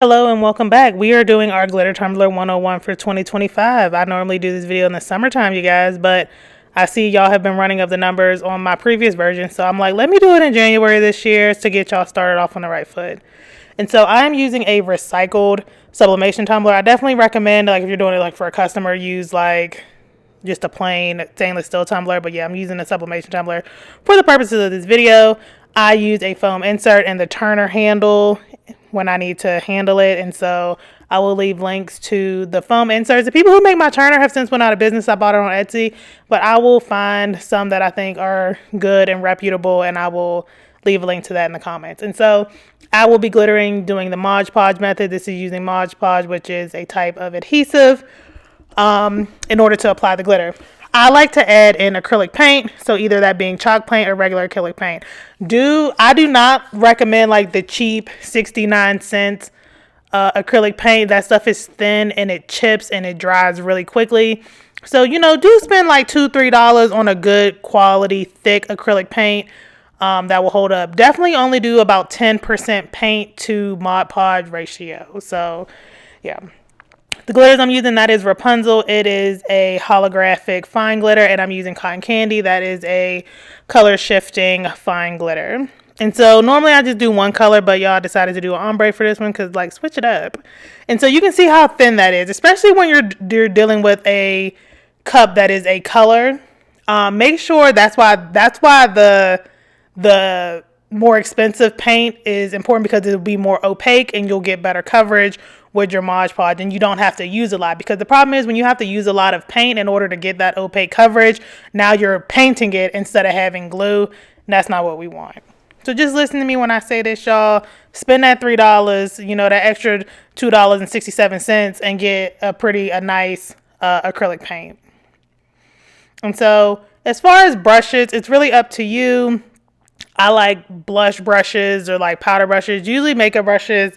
Hello and welcome back. We are doing our glitter tumbler 101 for 2025. I normally do this video in the summertime, you guys, but I see y'all have been running up the numbers on my previous version, so I'm like, let me do it in January this year to get y'all started off on the right foot. And so I'm using a recycled sublimation tumbler. I definitely recommend, like, if you're doing it like for a customer, use like just a plain stainless steel tumbler. But yeah, I'm using a sublimation tumbler for the purposes of this video. I use a foam insert and the turner handle when I need to handle it, and so I will leave links to the foam inserts. The people who make my turner have since went out of business. I bought it on Etsy, but I will find some that I think are good and reputable, and I will leave a link to that in the comments. And so I will be glittering doing the Mod Podge method. This is using Mod Podge, which is a type of adhesive, in order to apply the glitter. I like to add in acrylic paint, so either that being chalk paint or regular acrylic paint. I do not recommend like the cheap 69-cent acrylic paint. That stuff is thin and it chips and it dries really quickly. So, do spend like $2-3 on a good quality thick acrylic paint that will hold up. Definitely only do about 10% paint to Mod Podge ratio. So, yeah. The glitters I'm using, that is Rapunzel. It is a holographic fine glitter, and I'm using Cotton Candy. That is a color shifting fine glitter. And so normally I just do one color, but y'all decided to do an ombre for this one because, like, switch it up. And so you can see how thin that is, especially when you're dealing with a cup that is a color. Make sure that's why the more expensive paint is important, because it'll be more opaque and you'll get better coverage with your Mod Podge, and you don't have to use a lot, because the problem is when you have to use a lot of paint in order to get that opaque coverage, now you're painting it instead of having glue, and that's not what we want. So just listen to me when I say this, y'all. Spend that $3, that extra $2.67, and get a nice acrylic paint. And so as far as brushes, it's really up to you. I like blush brushes or like powder brushes. Usually makeup brushes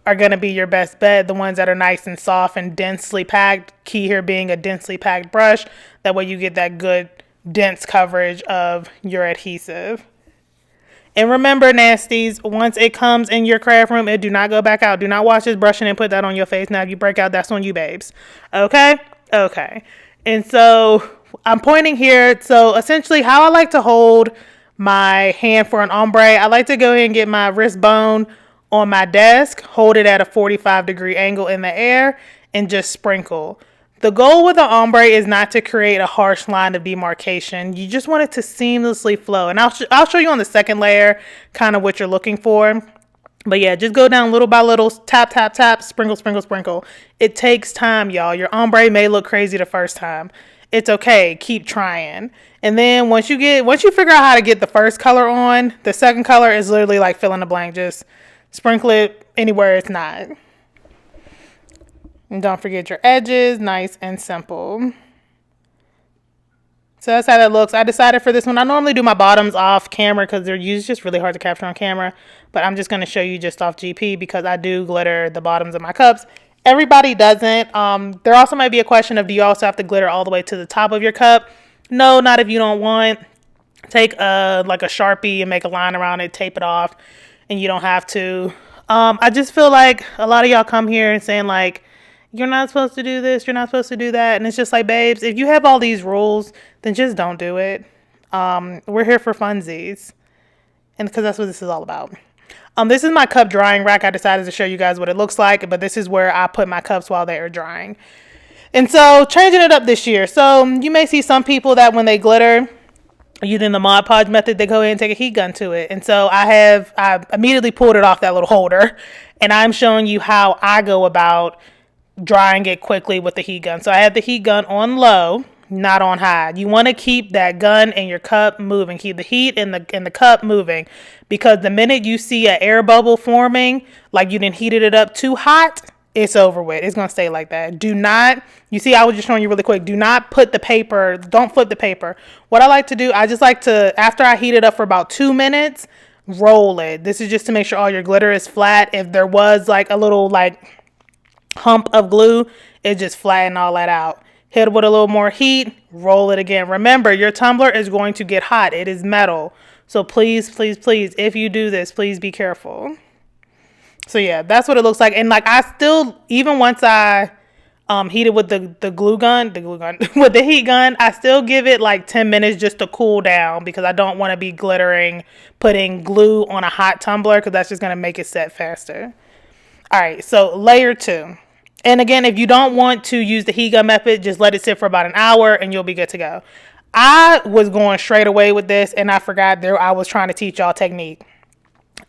are going to be your best bet. The ones that are nice and soft and densely packed. Key here being a densely packed brush. That way you get that good dense coverage of your adhesive. And remember, nasties, once it comes in your craft room, it do not go back out. Do not wash this brushing and put that on your face. Now if you break out, that's on you, babes. Okay? Okay. And so I'm pointing here. So essentially how I like to hold my hand for an ombre, I like to go ahead and get my wrist bone on my desk, hold it at a 45-degree angle in the air, and just sprinkle. The goal with the ombre is not to create a harsh line of demarcation. You just want it to seamlessly flow. And I'll show you on the second layer kind of what you're looking for. But yeah, just go down little by little, tap, tap, tap, sprinkle, sprinkle, sprinkle. It takes time, y'all. Your ombre may look crazy the first time. It's okay. Keep trying. And then once you figure out how to get the first color on, the second color is literally like fill in the blank. Just sprinkle it anywhere it's not. And don't forget your edges, nice and simple. So that's how that looks. I decided for this one, I normally do my bottoms off camera because they're just really hard to capture on camera. But I'm just going to show you just off GP because I do glitter the bottoms of my cups. Everybody doesn't. There also might be a question of, do you also have to glitter all the way to the top of your cup? No, not if you don't want. Take like a Sharpie and make a line around it, tape it off, and you don't have to. I just feel like a lot of y'all come here and saying like, you're not supposed to do this, you're not supposed to do that. And it's just like, babes, if you have all these rules, then just don't do it. We're here for funsies. And because that's what this is all about. This is my cup drying rack. I decided to show you guys what it looks like, but this is where I put my cups while they are drying. And so changing it up this year. So you may see some people that when they glitter using the Mod Podge method, they go ahead and take a heat gun to it. And so I immediately pulled it off that little holder, and I'm showing you how I go about drying it quickly with the heat gun. So I have the heat gun on low, not on high. You want to keep that gun and your cup moving. Keep the heat in the cup moving, because the minute you see an air bubble forming, like you didn't heated it up too hot, it's over with. It's going to stay like that. Do not, you see, I was just showing you really quick. Do not put the paper, don't flip the paper. What I like to do, I just like to, after I heat it up for about 2 minutes, roll it. This is just to make sure all your glitter is flat. If there was like a little like hump of glue, it just flatten all that out. Hit it with a little more heat, roll it again. Remember, your tumbler is going to get hot. It is metal. So please, please, please, if you do this, please be careful. So yeah, that's what it looks like. And like I still, even once I heat it with the glue gun with the heat gun, I still give it like 10 minutes just to cool down because I don't want to be putting glue on a hot tumbler because that's just going to make it set faster. All right, so layer 2. And again, if you don't want to use the heat gun method, just let it sit for about an hour and you'll be good to go. I was going straight away with this and I forgot there I was trying to teach y'all technique.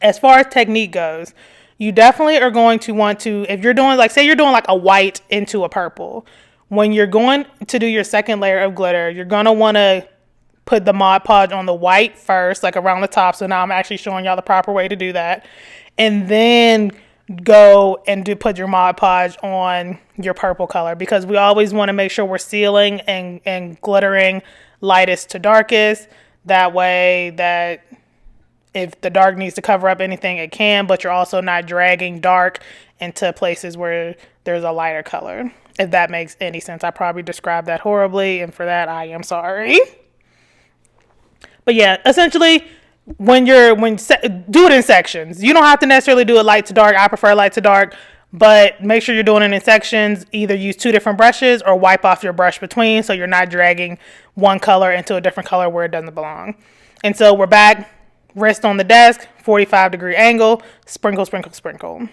As far as technique goes, you definitely are going to want to, if you're doing, like, say you're doing like a white into a purple, when you're going to do your second layer of glitter, you're going to want to put the Mod Podge on the white first, like around the top. So now I'm actually showing y'all the proper way to do that. And then go and put your Mod Podge on your purple color, because we always want to make sure we're sealing and glittering lightest to darkest. That way that if the dark needs to cover up anything, it can, but you're also not dragging dark into places where there's a lighter color. If that makes any sense. I probably described that horribly, and for that, I am sorry. But yeah, essentially, do it in sections. You don't have to necessarily do it light to dark. I prefer light to dark, but make sure you're doing it in sections. Either use 2 different brushes or wipe off your brush between so you're not dragging one color into a different color where it doesn't belong. And so we're back. Wrist on the desk, 45-degree angle, sprinkle, sprinkle, sprinkle.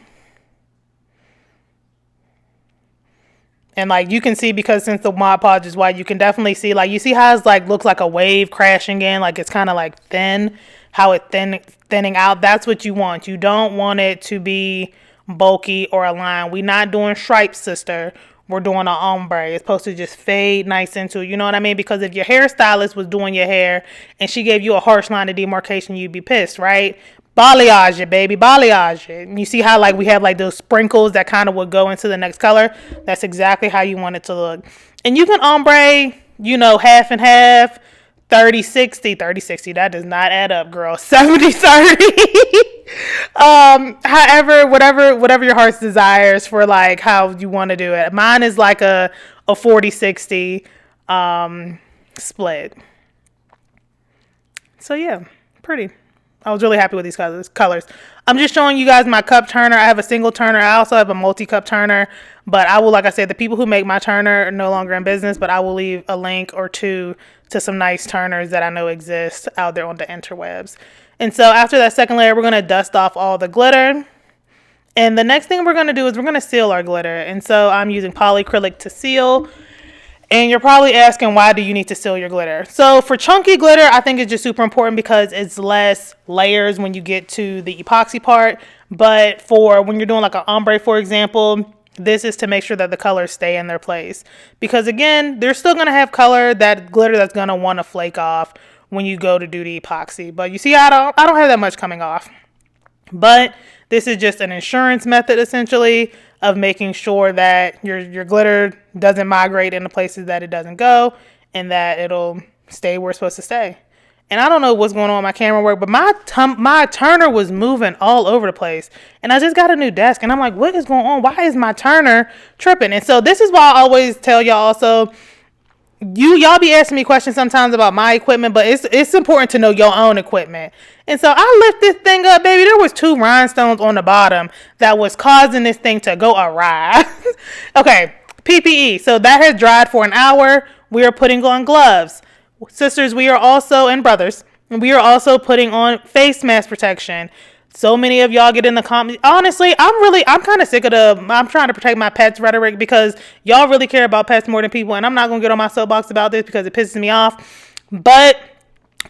And like you can see, because since the Mod Podge is white, you can definitely see, like, you see how it's like looks like a wave crashing in, like it's kind of like thin, how it thinning out. That's what you want. You don't want it to be bulky or a line. We're not doing stripes, sister. We're doing an ombre. It's supposed to just fade nice into it. You know what I mean? Because if your hairstylist was doing your hair and she gave you a harsh line of demarcation, you'd be pissed, right? Balayage it, baby. Balayage it. And you see how like we have like those sprinkles that kind of would go into the next color? That's exactly how you want it to look. And you can ombre, you know, half and half, 30-60. 30-60, that does not add up, girl. 70-30. However, whatever your heart's desires for like how you want to do it. Mine is like a 40-60 split. So yeah, pretty. I was really happy with these colors. I'm just showing you guys my cup turner. I have a single turner. I also have a multi-cup turner, but I will, like I said, the people who make my turner are no longer in business, but I will leave a link or two to some nice turners that I know exist out there on the interwebs. And so after that second layer, we're going to dust off all the glitter. And the next thing we're going to do is we're going to seal our glitter. And so I'm using polyacrylic to seal. And you're probably asking, why do you need to seal your glitter? So for chunky glitter, I think it's just super important because it's less layers when you get to the epoxy part. But for when you're doing like an ombre, for example, this is to make sure that the colors stay in their place. Because again, they're still going to have glitter that's going to want to flake off when you go to do the epoxy. But you see, I don't have that much coming off. But this is just an insurance method, essentially, of making sure that your glitter doesn't migrate into places that it doesn't go, and that it'll stay where it's supposed to stay. And I don't know what's going on with my camera work, but my turner was moving all over the place. And I just got a new desk, and I'm like, what is going on? Why is my turner tripping? And so this is why I always tell y'all also, y'all be asking me questions sometimes about my equipment, but it's important to know your own equipment. And so I lift this thing up, baby. There was 2 rhinestones on the bottom that was causing this thing to go awry. Okay, PPE. So that has dried for an hour. We are putting on gloves. Sisters, we are also, and brothers, we are also putting on face mask protection. So many of y'all get in the comments. Honestly, I'm kind of sick of I'm trying to protect my pets rhetoric, because y'all really care about pets more than people. And I'm not going to get on my soapbox about this because it pisses me off. But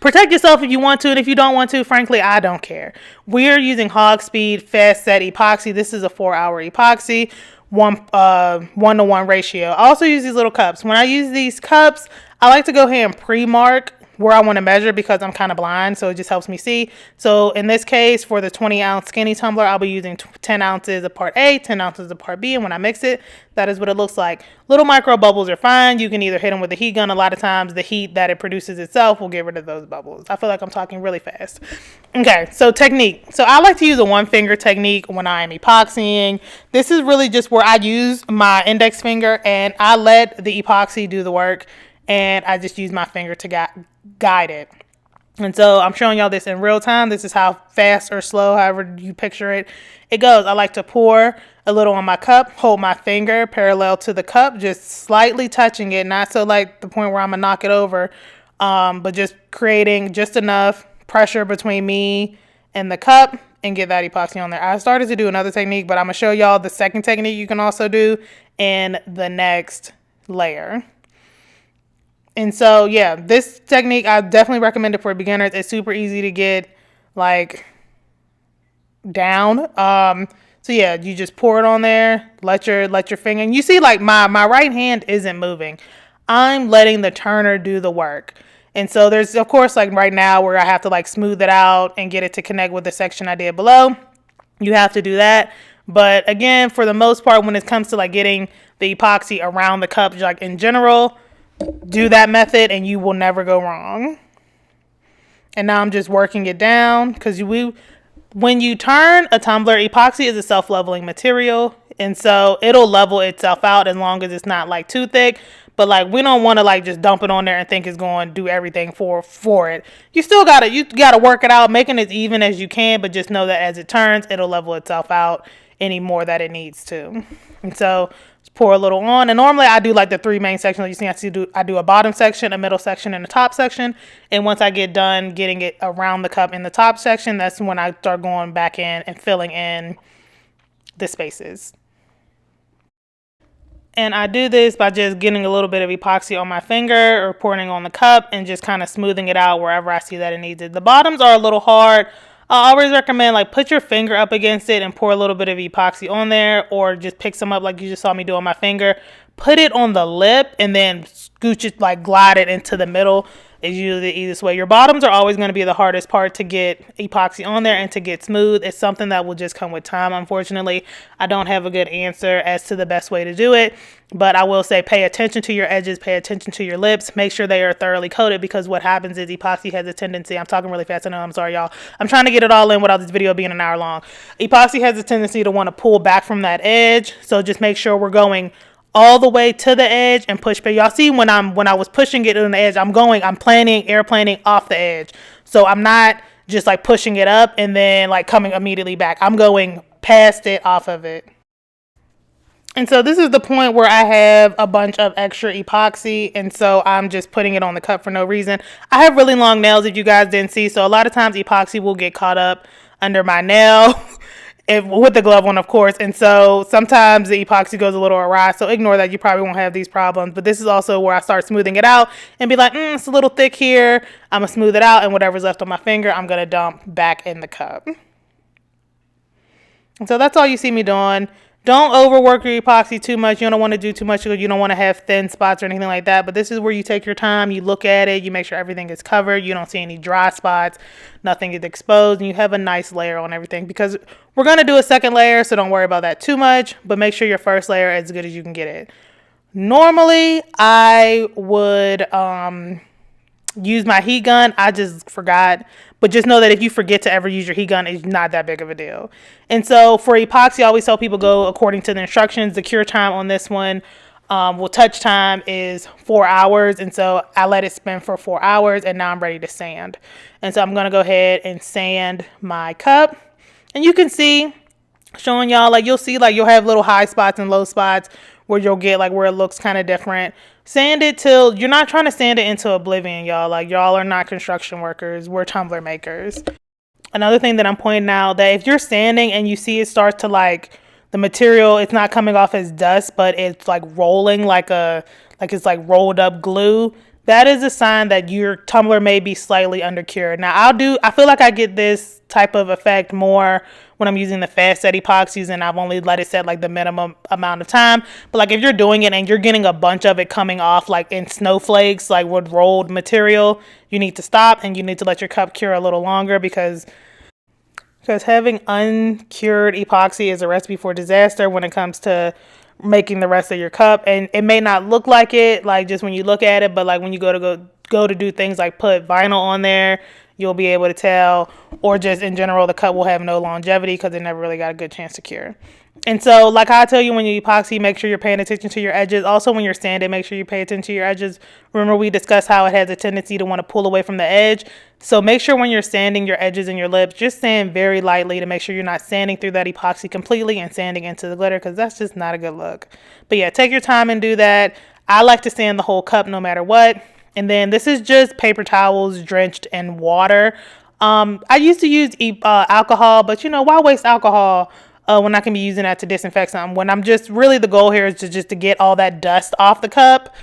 protect yourself if you want to. And if you don't want to, frankly, I don't care. We're using Hog Speed Fast Set Epoxy. This is a 4-hour epoxy. 1-to-1 ratio. I also use these little cups. When I use these cups, I like to go ahead and pre-mark where I want to measure because I'm kind of blind, so it just helps me see. So in this case, for the 20-ounce skinny tumbler, I'll be using 10 ounces of part A, 10 ounces of part B, and when I mix it, that is what it looks like. Little micro bubbles are fine. You can either hit them with a heat gun. A lot of times, the heat that it produces itself will get rid of those bubbles. I feel like I'm talking really fast. Okay, so technique. So I like to use a one-finger technique when I am epoxying. This is really just where I use my index finger, and I let the epoxy do the work, and I just use my finger to guide it. And so I'm showing y'all this in real time. This is how fast or slow, however you picture it, it goes. I like to pour a little on my cup, hold my finger parallel to the cup, just slightly touching it, not so like the point where I'm gonna knock it over, but just creating just enough pressure between me and the cup and get that epoxy on there. I started to do another technique, but I'm gonna show y'all the second technique you can also do in the next layer. And so, yeah, this technique, I definitely recommend it for beginners. It's super easy to get, like, down. So, yeah, you just pour it on there, let your finger, and you see, like, my right hand isn't moving. I'm letting the turner do the work. And so there's, of course, like, right now where I have to, like, smooth it out and get it to connect with the section I did below. You have to do that. But, again, for the most part, when it comes to, like, getting the epoxy around the cup, like, in general, do that method and you will never go wrong. And now I'm just working it down because when you turn a tumbler, epoxy is a self-leveling material, and so it'll level itself out as long as it's not like too thick. But like we don't want to like just dump it on there and think it's going to do everything for it. You gotta work it out, making it as even as you can, but just know that as it turns, it'll level itself out any more that it needs to. And so pour a little on, and normally I do like the three main sections. You see, I do a bottom section, a middle section, and a top section. And once I get done getting it around the cup in the top section, that's when I start going back in and filling in the spaces. And I do this by just getting a little bit of epoxy on my finger or pouring on the cup and just kind of smoothing it out wherever I see that it needs it. The bottoms are a little hard. I always recommend like put your finger up against it and pour a little bit of epoxy on there, or just pick some up like you just saw me do on my finger. Put it on the lip and then scooch it, like glide it into the middle is usually the easiest way. Your bottoms are always going to be the hardest part to get epoxy on there and to get smooth. It's something that will just come with time, unfortunately. I don't have a good answer as to the best way to do it, but I will say pay attention to your edges, pay attention to your lips, make sure they are thoroughly coated, because what happens is epoxy has a tendency, I'm talking really fast, I know, I'm sorry y'all, I'm trying to get it all in without this video being an hour long. Epoxy has a tendency to want to pull back from that edge, so just make sure we're going all the way to the edge and push back. Y'all see when I was pushing it on the edge, I'm airplaning off the edge. So I'm not just like pushing it up and then like coming immediately back. I'm going past it, off of it. And so this is the point where I have a bunch of extra epoxy, and so I'm just putting it on the cup for no reason. I have really long nails, if you guys didn't see, so a lot of times epoxy will get caught up under my nail. With the glove on, of course, and so sometimes the epoxy goes a little awry, so ignore that. You probably won't have these problems, but this is also where I start smoothing it out and be like, it's a little thick here. I'm gonna smooth it out, and whatever's left on my finger, I'm gonna dump back in the cup. And so that's all you see me doing. Don't overwork your epoxy too much. You don't want to do too much. You don't want to have thin spots or anything like that. But this is where you take your time. You look at it. You make sure everything is covered. You don't see any dry spots. Nothing is exposed. And you have a nice layer on everything. Because we're going to do a second layer, so don't worry about that too much. But make sure your first layer is as good as you can get it. Normally, I would use my heat gun. I just forgot. But just know that if you forget to ever use your heat gun, it's not that big of a deal. And so for epoxy, I always tell people go according to the instructions. The cure time on this one, touch time is 4 hours. And so I let it spin for 4 hours, and now I'm ready to sand. And so I'm going to go ahead and sand my cup. And you can see, showing y'all, like you'll see, like you'll have little high spots and low spots where you'll get like where it looks kind of different. Sand it till you're not trying to sand it into oblivion, y'all. Like y'all are not construction workers. We're tumbler makers. Another thing that I'm pointing out, that if you're sanding and you see it starts to like the material, it's not coming off as dust, but it's like rolling like it's like rolled up glue. That is a sign that your tumbler may be slightly undercured. Now I feel like I get this type of effect more when I'm using the fast set epoxies, and I've only let it set like the minimum amount of time. But like if you're doing it and you're getting a bunch of it coming off like in snowflakes, like with rolled material, you need to stop and you need to let your cup cure a little longer, because having uncured epoxy is a recipe for disaster when it comes to making the rest of your cup. And it may not look like it, like just when you look at it, but like when you go to do things like put vinyl on there, you'll be able to tell, or just in general, the cup will have no longevity because it never really got a good chance to cure. And so, like I tell you, when you epoxy, make sure you're paying attention to your edges. Also, when you're sanding, make sure you pay attention to your edges. Remember, we discussed how it has a tendency to want to pull away from the edge. So make sure when you're sanding your edges and your lips, just sand very lightly to make sure you're not sanding through that epoxy completely and sanding into the glitter, because that's just not a good look. But yeah, take your time and do that. I like to sand the whole cup no matter what. And then this is just paper towels drenched in water. I used to use alcohol, but you know, why waste alcohol when I can be using that to disinfect something? When I'm just really, the goal here is to get all that dust off the cup.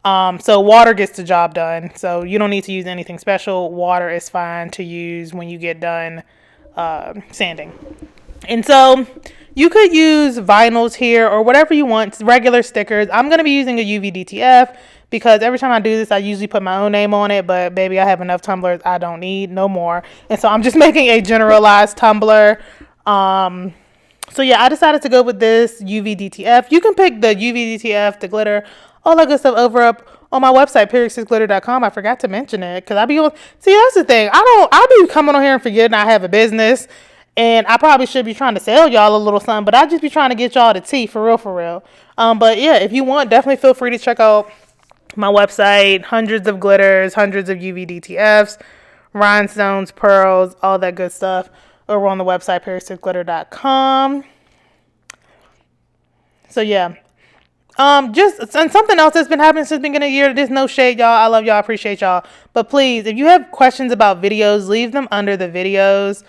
So water gets the job done. So you don't need to use anything special. Water is fine to use when you get done sanding. And so you could use vinyls here or whatever you want, regular stickers. I'm going to be using a UV DTF because every time I do this, I usually put my own name on it. But baby, I have enough tumblers. I don't need no more. And so I'm just making a generalized tumbler. So yeah, I decided to go with this UV DTF. You can pick the UV DTF, the glitter, all that good stuff over up on my website, PeriodSixDesigns.com. I forgot to mention it because I be on. See, that's the thing. I be coming on here and forgetting I have a business. And I probably should be trying to sell y'all a little something, but I just be trying to get y'all the tea for real, for real. But yeah, if you want, definitely feel free to check out my website. Hundreds of glitters, hundreds of UV DTFs, rhinestones, pearls, all that good stuff over on the website, PeriodSixDesigns.com. So yeah. Just and something else that's been happening since the beginning of the year. There's no shade, y'all. I love y'all. I appreciate y'all. But please, if you have questions about videos, leave them under the videos.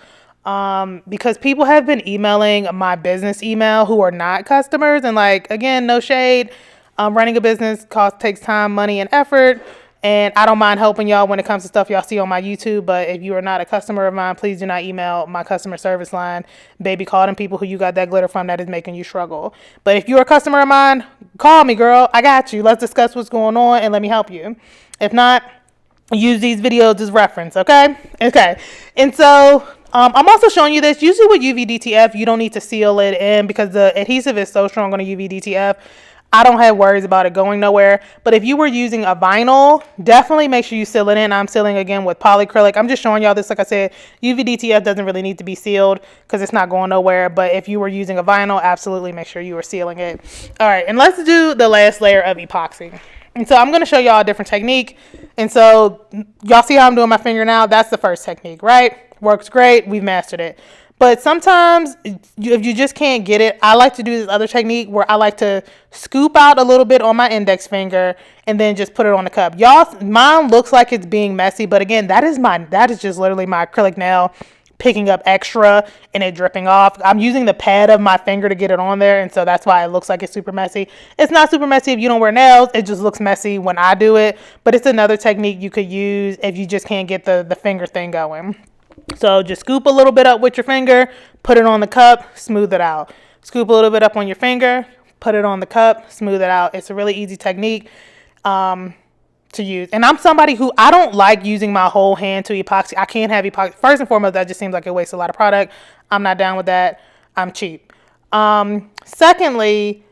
Because people have been emailing my business email who are not customers, and like, again, no shade. Running a business takes time, money, and effort, and I don't mind helping y'all when it comes to stuff y'all see on my YouTube. But if you are not a customer of mine, please do not email my customer service line. Baby, call them people who you got that glitter from that is making you struggle. But if you're a customer of mine, call me, girl. I got you. Let's discuss what's going on and let me help you. If not, use these videos as reference, okay? Okay. And so I'm also showing you this. Usually with UV DTF, you don't need to seal it in because the adhesive is so strong on a UV DTF. I don't have worries about it going nowhere. But if you were using a vinyl, definitely make sure you seal it in. I'm sealing again with polyacrylic. I'm just showing y'all this. Like I said, UV DTF doesn't really need to be sealed because it's not going nowhere. But if you were using a vinyl, absolutely make sure you are sealing it. All right, and let's do the last layer of epoxy. And so I'm going to show y'all a different technique. And so y'all see how I'm doing my finger now? That's the first technique, right? Works great. We've mastered it. But sometimes if you just can't get it, I like to do this other technique where I like to scoop out a little bit on my index finger and then just put it on the cup. Y'all, mine looks like it's being messy, but again, that is just literally my acrylic nail picking up extra and it dripping off. I'm using the pad of my finger to get it on there, and so that's why it looks like it's super messy. It's not super messy if you don't wear nails. It just looks messy when I do it, but it's another technique you could use if you just can't get the finger thing going. So just scoop a little bit up with your finger, put it on the cup, smooth it out. Scoop a little bit up on your finger, put it on the cup, smooth it out. It's a really easy technique to use. And I'm somebody who, I don't like using my whole hand to epoxy. I can't have epoxy. First and foremost, that just seems like it wastes a lot of product. I'm not down with that. I'm cheap. Secondly,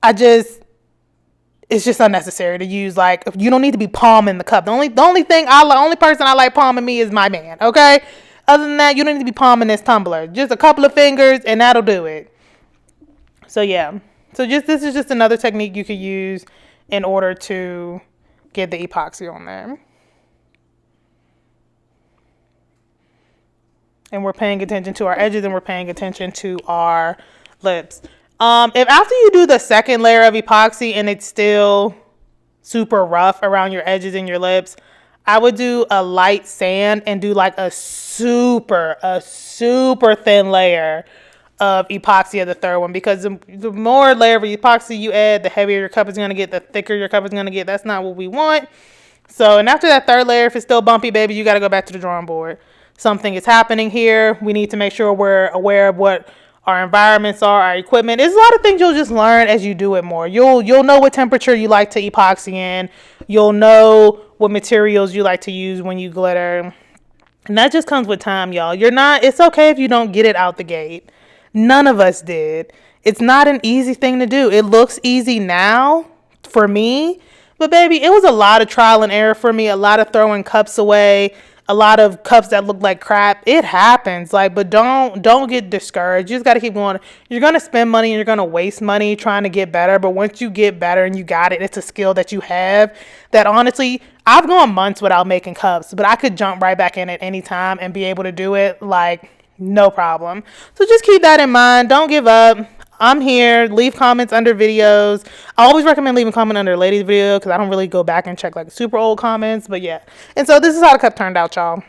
it's just unnecessary to use. Like, you don't need to be palming the cup. The only person I like palming me is my man, okay? Other than that, you don't need to be palming this tumbler. Just a couple of fingers and that'll do it. So yeah. So this is just another technique you could use in order to get the epoxy on there. And we're paying attention to our edges and we're paying attention to our lips. If after you do the second layer of epoxy and it's still super rough around your edges and your lips, I would do a light sand and do like a super thin layer of epoxy of the third one, because the more layer of epoxy you add, the heavier your cup is going to get, the thicker your cup is going to get. That's not what we want. So, and after that third layer, if it's still bumpy, baby, you got to go back to the drawing board. Something is happening here. We need to make sure we're aware of what our environments are, our equipment. There's a lot of things you'll just learn as you do it more. You'll know what temperature you like to epoxy in. You'll know what materials you like to use when you glitter. And that just comes with time, y'all. It's okay if you don't get it out the gate. None of us did. It's not an easy thing to do. It looks easy now for me, but baby, it was a lot of trial and error for me, a lot of throwing cups away, a lot of cups that look like crap. It happens, like, but don't get discouraged. You just got to keep going. You're going to spend money and you're going to waste money trying to get better, but once you get better and you got it, it's a skill that you have that honestly, I've gone months without making cups, but I could jump right back in at any time and be able to do it like no problem. So just keep that in mind. Don't give up. I'm here. Leave comments under videos. I always recommend leaving a comment under a lady's video because I don't really go back and check like super old comments. But yeah. And so this is how the cup turned out, y'all.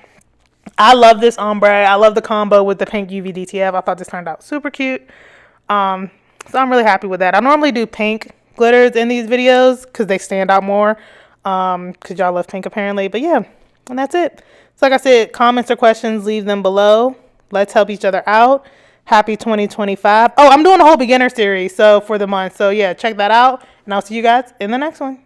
I love this ombre. I love the combo with the pink UV DTF. I thought this turned out super cute. So I'm really happy with that. I normally do pink glitters in these videos because they stand out more. Because y'all love pink apparently. But yeah. And that's it. So like I said, comments or questions, leave them below. Let's help each other out. Happy 2025. Oh, I'm doing a whole beginner series so for the month. So yeah, check that out. And I'll see you guys in the next one.